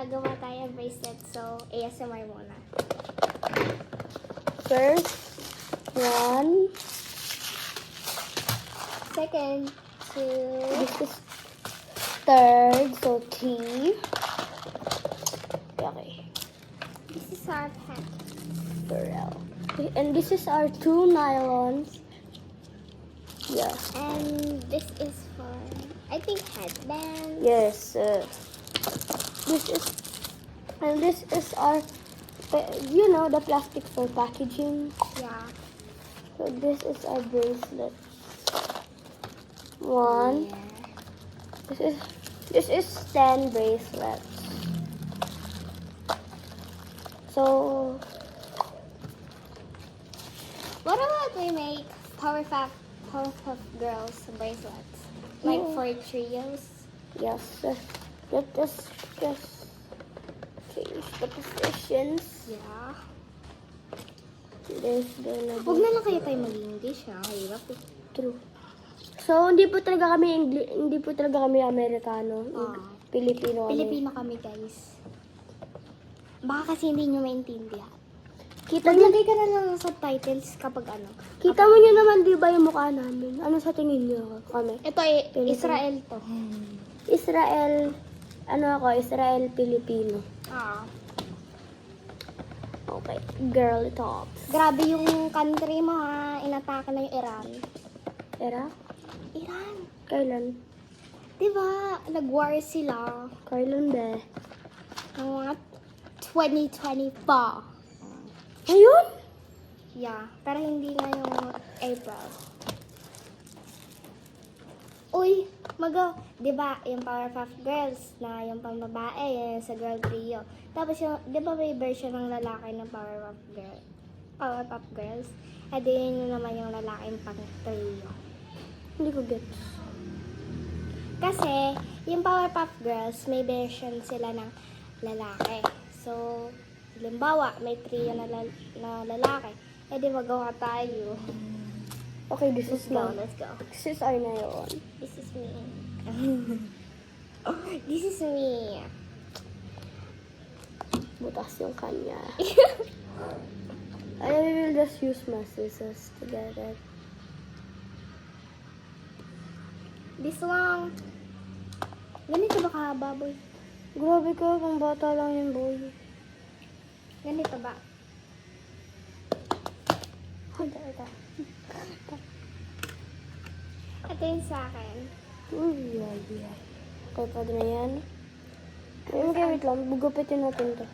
gagawa tayo ng bracelet. So, ASMR muna. First, 1. Second, 2. This is third, so 3. Okay. This is our pen. Burrell. And this is our 2 nylons. Yeah. And this is for, I think, headband. Yes. This is our, you know, the plastic for packaging. Yeah. So this is our bracelet. 1. Yeah. This is 10 bracelets. So What about we make Powerpuff Girls bracelets? Like Yeah. for trios? yes, let us just change the positions. Yeah. There's gonna Huwag be na lang kayo tayo mag-English, ha? Hirap eh. true. So hindi po talaga kami Amerikano. Ah. Pilipino kami. Pilipino kami, guys. Baka kasi hindi nyo maintindihan. Kita niyo, Maglagay ka na lang ng subtitles kapag ano. kita mo niyo naman di ba yung mukha namin? Ano sa tingin niyo kami? Ito ay Pilipino. Israel to. Israel, ano ako? Israel Pilipino. Ah. Okay, girl talks. Grabe yung country mo, ha? Inatake na yung Iran. Era? Iran. Kailan? Diba? Nag-war sila. Kailan ba? Ng mga 2024. Ngayon? Yeah, pero hindi ngayong April. Uy, di ba, yung Powerpuff Girls na yung pang babae, yung sa Girl Trio. Tapos yung, di ba may version ng lalaki ng Powerpuff Girls? Eh di yun naman yung lalaki pang trio. Hindi ko gets. Kasi, yung Powerpuff Girls, may version sila ng lalaki. So, halimbawa, may trio na lalaki. Eh di magawa tayo. Okay, this Let's is go, now. let's go. This is our ngayon. This is me. This is me. Butas yung kanya. I will just use my scissors to get it. This lang. Ganito ba kahaba, boy? Grabe ka, kung bata lang yung boy. Ganito ba? Ito. Ito yung sa akin. Uy, ay. Okay, pwede na yan. Okay, wait lang. Bugupitin natin to.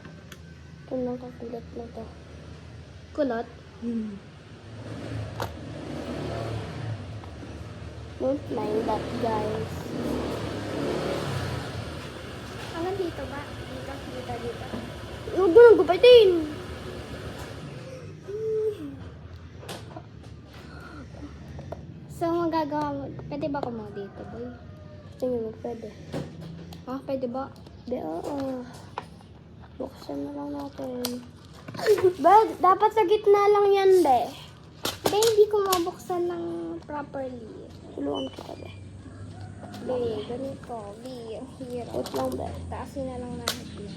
Ito na, kakulat na to. Kulot? Don't mind that, guys. Hanggang dito ba? Dito. Huwag mo nang gupitin! So, magagawa mo. Pwede ba kumuha dito, boy? Tingnan mo, pwede. Ah, pwede ba? Be, oo. Buksan na lang natin. Ba, dapat sa gitna lang yan, be. Be, hindi ko mabuksan ng properly. Tulungan kita, be. Be, ganito. Be, ang hirap. Wait lang, be. Taasin na lang natin.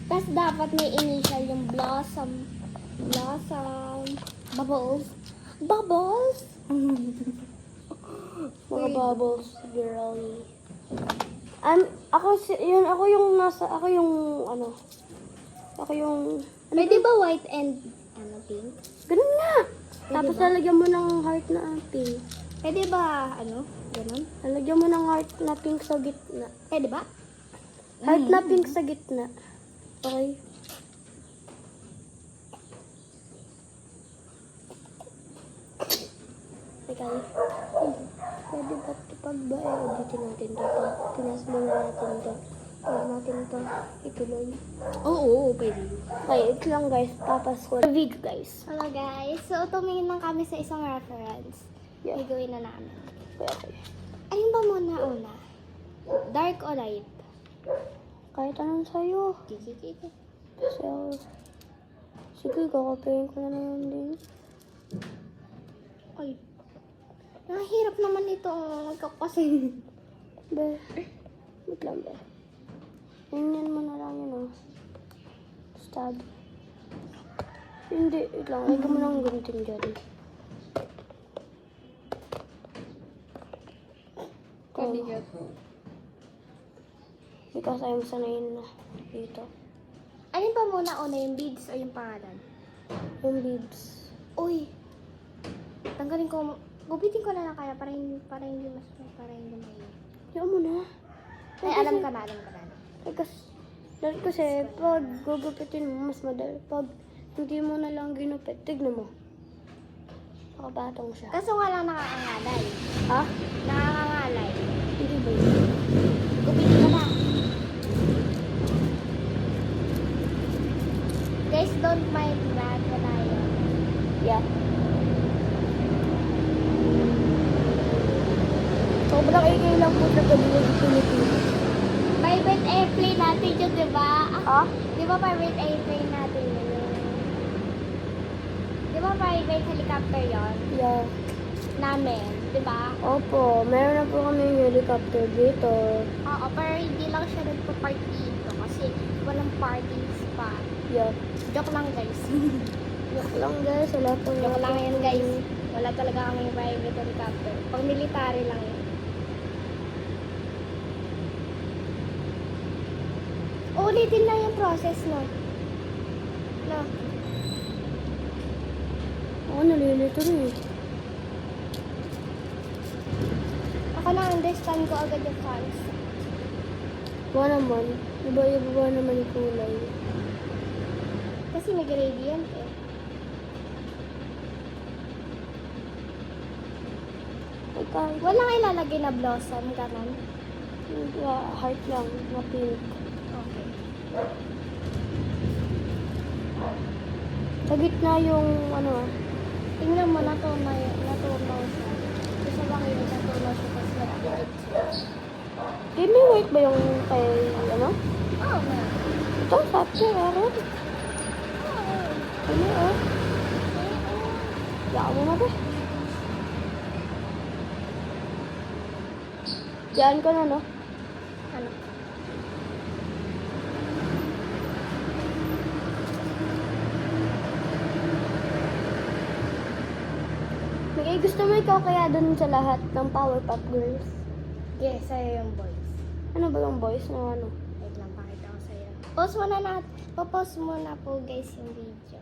Tapos dapat may initial yung blossom. Bubbles. Bubbles? Mga bubbles, girly. Ako yung Pwede ba white and pink? ganun nga. Pwede Tapos ba? lalagyan mo ng heart na pink. Pwede ba, ganun? Lalagyan mo ng heart na pink sa gitna. Pwede ba? Heart na pink sa gitna. Okay? Teka. Pwede ba ito pag ba editin natin ito? Tinas muna natin ito. Pwede natin ito ituloy. Oo, pwede. Okay, ito lang guys. Tapos ko. Video guys. Hello guys. So, tumingin lang kami sa isang reference. Yeah. Gagawin na namin. Okay. Alin ba muna una? Dark o light? Kahit anong sa'yo. Kikikiki. So, sige, kakapayin ko na naman din. Ay. Nahihirap naman ito. Magkakasing. Be, wait lang be. Ganyan mo na lang yun, oh. Stab. Hindi, wait lang. Lagyan mo ng gunting dyan. Kabigat. Because I'm sanayin na dito. Alin pa muna una, yung beads o yung pangalan? Yung beads. Uy! Tanggalin ko, gupitin ko na lang kaya para hindi mahirap. Yan mo na. Ay, alam ka na. Kasi pag gugupitin mo, mas madali. Pag hindi mo na lang ginupit, tignan mo. Nakabatong siya. Kaso nga lang nakakangalay. Ha? Nakakangalay. Hindi ba yun? Gupitin ko na. Guys, don't mind that. Wala yun. Yeah. Sobrang ingay lang po sa gabi ng Pilipinas. Private airplane natin yun, di ba? Ha? Di ba private airplane natin yun? Di ba private helicopter yun? Yeah. Namin, di ba? Opo, meron na po kami helicopter dito. Oo, pero hindi lang siya nagpa-park dito kasi walang parking spot. Yeah. Joke lang, guys. Joke lang guys, wala po Joke lang yan, guys. Wala talaga kaming private helicopter. Pang military lang yun. Ulitin lang yung process, no? No. Ako nalilito rin eh. Ako na-understand ko agad yung concept. Wala naman. Iba-iba naman yung kulay. Kasi may gradient eh. Ay, kahit Walang ilalagay na blossom, ganon. heart lang, na pink. Okay. Sa gitna yung ano, Tingnan mo, natunaw siya. Gusto ba kayo natunaw siya kasi nag-edit siya? may white ba yung kay, ano? Oo nga. Ito, sabi meron. Ano, oh? Yaka mo na ba? Diyan ka na, no? Ano? May gusto mo ikaw kaya dun sa lahat ng Powerpuff Girls? Yes, sa'yo yung boys. Ano ba yung boys na ano? Wait lang, pakita ko sa'yo. Pause muna po guys yung video.